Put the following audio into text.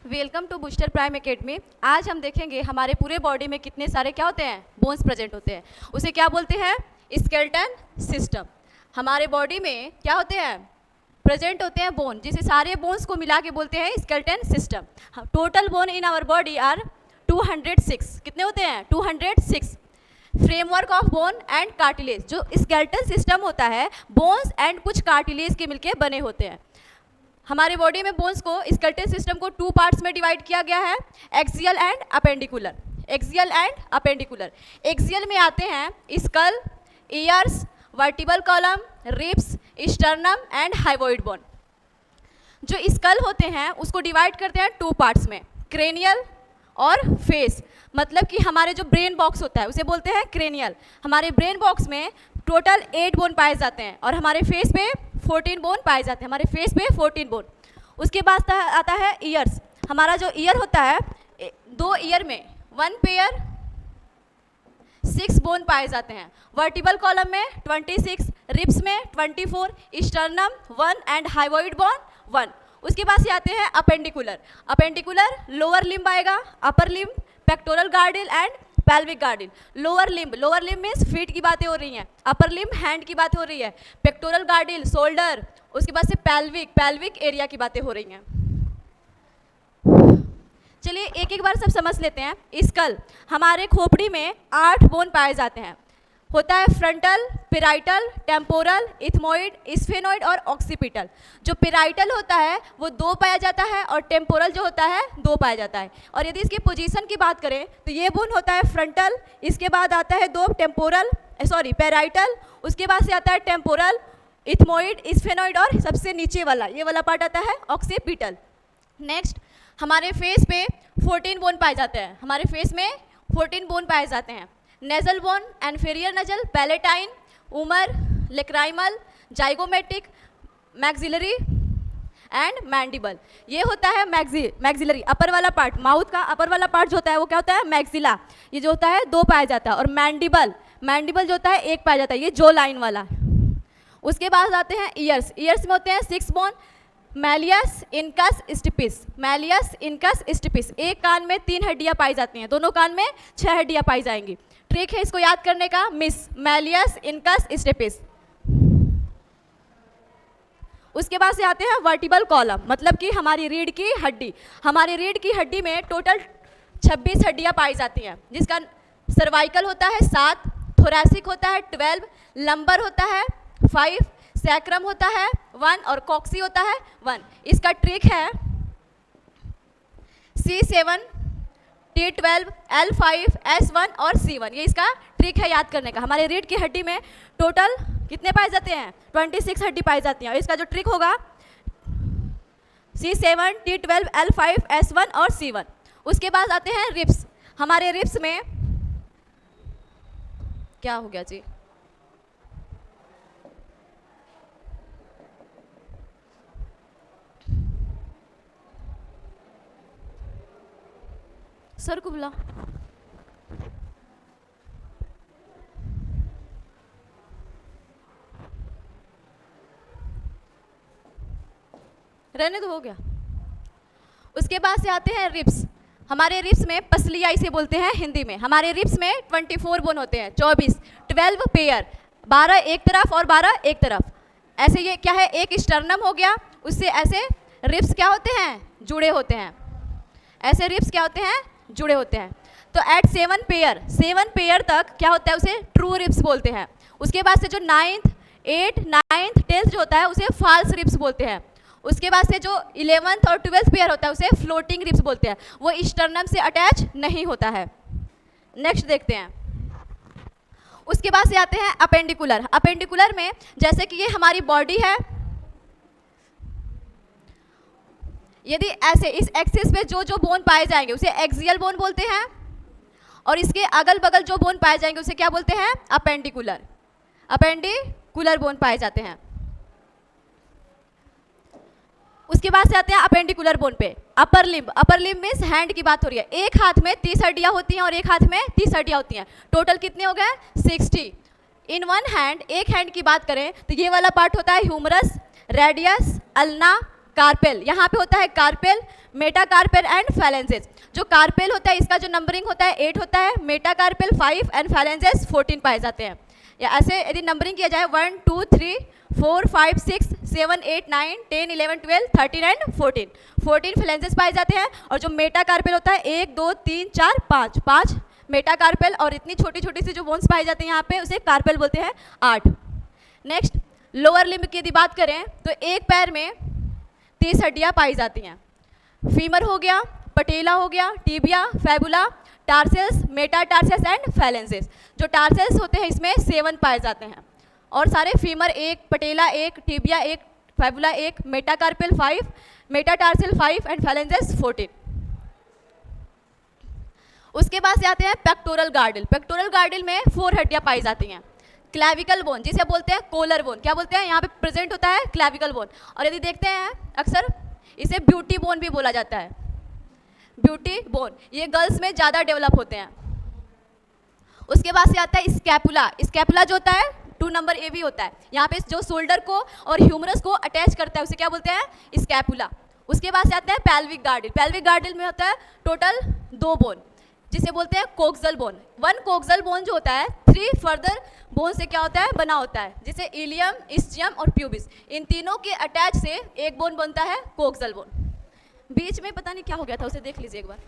Welcome to Booster Prime Academy. आज हम देखेंगे हमारे पूरे बॉडी में कितने सारे क्या होते हैं, बोन्स प्रेजेंट होते हैं। उसे क्या बोलते हैं, स्केलेटन सिस्टम। हमारे बॉडी में क्या होते हैं, प्रेजेंट होते हैं बोन, जिसे सारे बोन्स को मिला के बोलते हैं skeleton system. Total bone in our body are 206। कितने होते हैं, 206। Framework of bone and cartilage, जो स्केलेटन सिस्टम होता है बोन्स एंड कुछ कार्टिलेज के मिलके बने होते हैं। हमारे बॉडी में बोन्स को स्केलेटन सिस्टम को 2 पार्ट्स में डिवाइड किया गया है, axial and appendicular. Axial and appendicular. Axial में आते हैं skull, ears, vertebral column, ribs, sternum and hyoid bone. जो स्कल होते हैं उसको डिवाइड करते हैं 2 पार्ट्स में, क्रेनियल और फेस। मतलब कि हमारे जो ब्रेन बॉक्स होता है उसे बोलते हैं क्रेनियल। हमारे ब्रेन बॉक्स में टोटल 8 बोन पाए जाते हैं और हमारे फेस पे 14 बोन पाए जाते हैं। हमारे फेस पे 14 बोन। उसके बाद आता है ईयर्स। हमारा जो ईयर होता है, 2 ईयर में 1 पेयर 6 बोन पाए जाते हैं। वर्टिबल कॉलम में 26, रिब्स में 24, स्टर्नम 1 एंड हाइवोइड बोन 1। उसके बाद से आते हैं अपेंडिकुलर। अपेंडिकुलर लोअर लिम्ब आएगा, upper limb, pectoral girdle and pelvic girdle. Lower limb means feet की बातें हो रही हैं, अपर लिम्ब हैंड की बात हो रही है, पेक्टोरल गार्डिल शोल्डर, उसके बाद से पेल्विक एरिया की बातें हो रही हैं। चलिए एक एक बार सब समझ लेते हैं। स्कल, हमारे खोपड़ी में 8 बोन पाए जाते हैं। होता है frontal, parietal, temporal, ethmoid, sphenoid और ऑक्सीपिटल। जो पेराइटल होता है वो 2 पाया जाता है और टेम्पोरल जो होता है 2 पाया जाता है। और यदि इसकी पोजीशन की बात करें तो ये बोन होता है फ्रंटल, इसके बाद आता है 2 पेराइटल, उसके बाद से आता है टेम्पोरल, इथमोइड, स्फेनोइड और सबसे नीचे वाला ये वाला पार्ट आता है ऑक्सीपिटल। नेक्स्ट, हमारे फेस पे 14 बोन पाए जाते हैं। हमारे फेस में 14 बोन पाए जाते हैं। Nasal bone, inferior nasal, palatine, vomer, lacrimal, zygomatic, maxillary and mandible. ये होता है मैक्सिलरी, अपर वाला पार्ट, माउथ का अपर वाला पार्ट जो होता है वो क्या होता है, मैक्सिला। ये जो होता है 2 पाया जाता है। और मैंडिबल जो होता है 1 पाया जाता है, ये जो लाइन वाला। उसके बाद आते हैं ईयर्स। ईयर्स में होते हैं 6 bone, malleus, incus, स्टिपिस। Malleus, incus, स्टिपिस। एक कान में 3 हड्डियां पाई जाती हैं, दोनों कान में 6 हड्डियां पाई जाएंगी। ट्रिक है इसको याद करने का, मिस, मैलियस, इनकस, स्टिपिस। उसके बाद से आते हैं वर्टिबल कॉलम, मतलब कि हमारी रीढ़ की हड्डी। हमारी रीढ़ की हड्डी में टोटल 26 हड्डियां पाई जाती हैं, जिसका सर्वाइकल होता है 7, थोरैसिक होता है 12, लंबर होता है 5, सैक्रम होता है 1 और कॉक्सी होता है 1। इसका ट्रिक है C7, T12, L5, S1 और C1। ये इसका ट्रिक है याद करने का। हमारे रीढ़ की हड्डी में टोटल कितने पाए जाते हैं, 26 हड्डी पाई जाती हैं। और इसका जो ट्रिक होगा C7, T12, L5, S1 और C1। उसके बाद आते हैं रिब्स। हमारे रिब्स में क्या हो गया जी, सर को बुला। रहने तो हो गया। उसके बाद से आते हैं रिब्स। हमारे रिब्स में पसलिया इसे बोलते हैं हिंदी में। हमारे रिब्स में 24 बोन होते हैं, 12 पेयर, 12 एक तरफ और 12 एक तरफ। ऐसे ये क्या है, एक स्टर्नम हो गया, उससे ऐसे रिब्स क्या होते हैं, जुड़े होते हैं। ऐसे रिब्स क्या होते हैं, जुड़े होते हैं। तो एट 7 पेयर तक क्या होता है, उसे ट्रू रिब्स बोलते हैं। उसके बाद से जो 9th, 8th, 9th, 10th जो होता है उसे फॉल्स रिब्स बोलते हैं। उसके बाद से जो 11th और 12th पेयर होता है उसे फ्लोटिंग रिब्स बोलते हैं, वो स्टर्नम से अटैच नहीं होता है। नेक्स्ट देखते हैं। उसके बाद से आते हैं अपेंडिकुलर। अपेंडिकुलर में जैसे कि ये हमारी बॉडी है, यदि ऐसे इस एक्सिस पे जो बोन पाए जाएंगे उसे एक्सियल बोन बोलते हैं, और इसके अगल बगल जो बोन पाए जाएंगे उसे क्या बोलते हैं, अपेंडिकुलर बोन पाए जाते हैं। उसके बाद से आते हैं अपेंडिकुलर बोन पे अपर लिम्ब मीन्स हैंड की बात हो रही है। एक हाथ में 30 हड्डियां होती हैं और एक हाथ में 30 हड्डियां होती हैं। टोटल कितने हो गए, 60 इन वन हैंड। एक हैंड की बात करें तो ये वाला पार्ट होता है ह्यूमरस, रेडियस, अल्ना, कार्पेल, यहाँ पे होता है कार्पेल, मेटाकार्पेल एंड फैलेंजेस। जो कार्पेल होता है इसका जो नंबरिंग होता है 8 होता है, मेटाकार्पेल 5 एंड फैलेंजेस 14 पाए जाते हैं। या ऐसे यदि नंबरिंग किया जाए 1 2 3 4 5 6 7 8 9 10 11 12 13 एंड 14 फैलेंजेस पाए जाते हैं। और जो मेटाकार्पेल होता है 1 2 3 4 5 मेटाकार्पेल, और इतनी छोटी छोटी सी जो बोन्स पाए जाते हैं यहाँ पे उसे कार्पेल बोलते हैं 8। नेक्स्ट लोअर लिम्ब की यदि बात करें तो एक पैर में 30 हड्डियाँ पाई जाती हैं। फीमर हो गया, पटेला हो गया, टीबिया, फैबुला, टार्सेल्स, मेटाटार्सेस एंड फैलेंजेस। जो टार्सेल्स होते हैं इसमें 7 पाए जाते हैं, और सारे femur 1, patella 1, tibia 1, फैबुला 1, मेटाकार्पेल 5, मेटाटार्सेल 5 and phalanges 14। उसके बाद से आते हैं पेक्टोरल गार्डल। पेक्टोरल गार्डल में 4 हड्डियाँ पाई जाती हैं। क्लैविकल बोन जिसे बोलते हैं कोलर बोन, क्या बोलते हैं, यहाँ पे प्रेजेंट होता है क्लैविकल बोन। और यदि देखते हैं अक्सर इसे ब्यूटी बोन भी बोला जाता है, ब्यूटी बोन, ये गर्ल्स में ज़्यादा डेवलप होते हैं। उसके बाद से आता है स्कैपुला। स्कैपुला जो होता है 2 नंबर ए भी होता है, यहाँ पे जो शोल्डर को और ह्यूमरस को अटैच करता है उसे क्या बोलते हैं, स्कैपुला। उसके बाद से आता है पेल्विक गार्डल। पेल्विक गार्डल में होता है टोटल 2 बोन जिसे बोलते हैं कोक्सल बोन। 1 कोक्सल बोन जो होता है 3 फर्दर बोन से क्या होता है, बना होता है, जिसे इलियम, इस्चियम और प्यूबिस, इन तीनों के अटैच से एक बोन बनता है कोक्सल बोन। बीच में पता नहीं क्या हो गया था, उसे देख लीजिए एक बार।